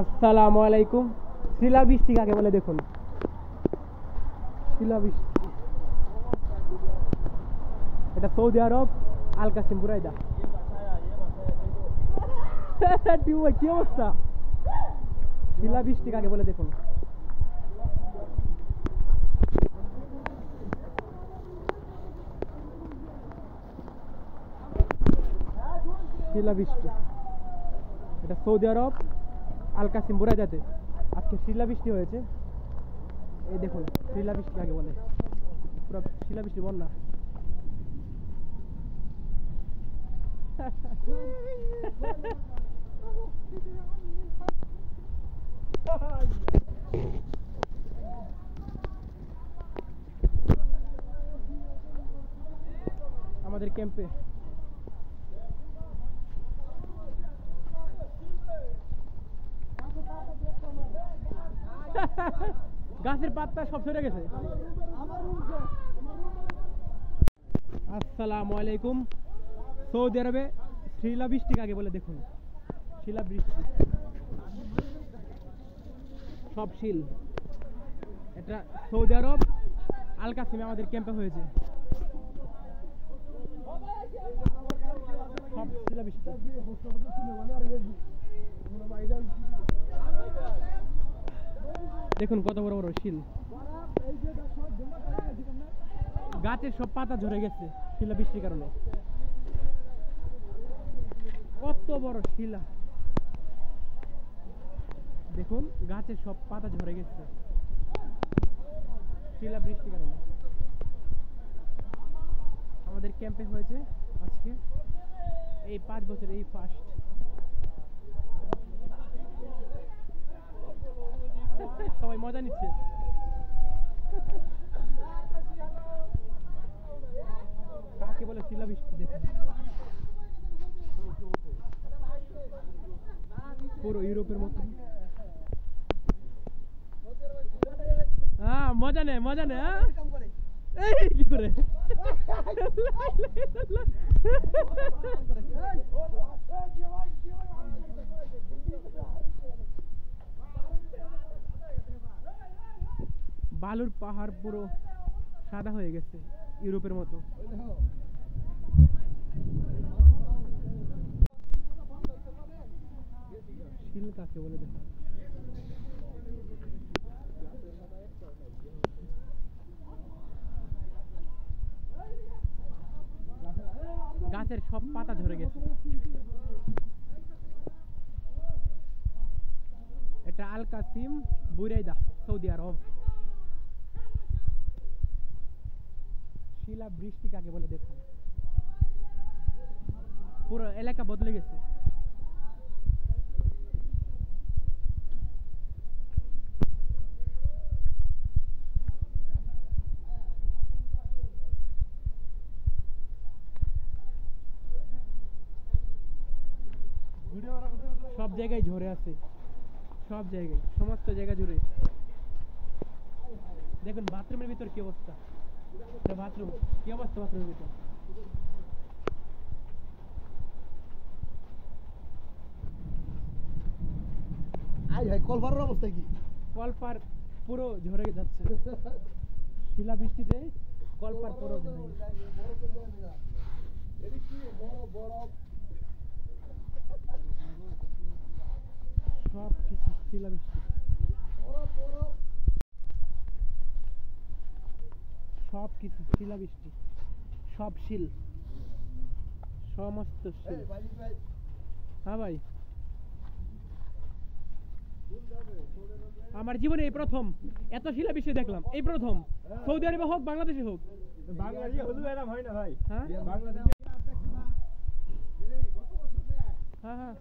আসসালামু আলাইকুম। শিলাবৃষ্টি কাকে বলে দেখুন। শিলাবৃষ্টি এটা সৌদি আরব, আল কাসিম বুরাইদা। কি অবস্থা? শিলাবৃষ্টি কাকে বলে দেখুন। শিলাবৃষ্টি এটা সৌদি আরব, আল কাসিম বুরাইদাতে আজকে শিলাবৃষ্টি হয়েছে। এই দেখুন শিলাবৃষ্টি কাকে বলে, পুরো শিলাবৃষ্টি বন্যা। আমাদের ক্যাম্পে গাছের পাতা সব সরে গেছে। আসসালামু আলাইকুম। সৌদি আরবে শিলাবৃষ্টি কাকে বলে দেখুন। শিলাবৃষ্টি সব শিল। এটা সৌদি আরব, আল কাসিমে আমাদের ক্যাম্পে হয়েছে। সব শিলাবৃষ্টি। দেখুন কত বড় বড় শিল। গাছের সব পাতা ঝরে গেছে শিলাবৃষ্টির কারণে। কত বড় শিলা, দেখুন গাছের সব পাতা ঝরে গেছে শিলাবৃষ্টির কারণে। আমাদের ক্যাম্পে হয়েছে আজকে এই 5 বছর, এই ফার্স্ট। সবাই মজা নিচ্ছে। কাকে বলে শিলাবৃষ্টি দেখুন। পুরো ইউরোপের মতো। হ্যাঁ মজা নে, মজা নে। এই কি করে বালুর পাহাড় পুরো সাদা হয়ে গেছে ইউরোপের মতো। শিল কাকে বলে দেখো। গাছের সব পাতা ঝরে গেছে। এটা আল কাসিম বুরাইদা, সৌদি আরব। শিলাবৃষ্টি কাকে বলে দেখুন। পুরো এলাকা বদলে গেছে। সব জায়গায় ঝরে আছে, সব জায়গায়, সমস্ত জায়গা জুড়ে। দেখুন বাথরুমের ভিতর কি অবস্থা। বাথরুম কি অবস্থা, বাথরুমের ভিতর। কলপারের অবস্থা কি? কলপার পুরো ঝরে যাচ্ছে শিলাবৃষ্টিতে। কলপার পুরো ঝরে গেছে। সব কিছু শিলাবৃষ্টি, সব কিছু শিলাবৃষ্টি, সব শিল, সমস্ত শিল। হ্যাঁ ভাই, আমার জীবনে এই প্রথম এত শিলাবৃষ্টি দেখলাম, এই প্রথম। সৌদি আরবে হোক বাংলাদেশে হোক। বাংলাদেশে হলু এরকম হয় না ভাই। হ্যাঁ বাংলাদেশে হ্যাঁ হ্যাঁ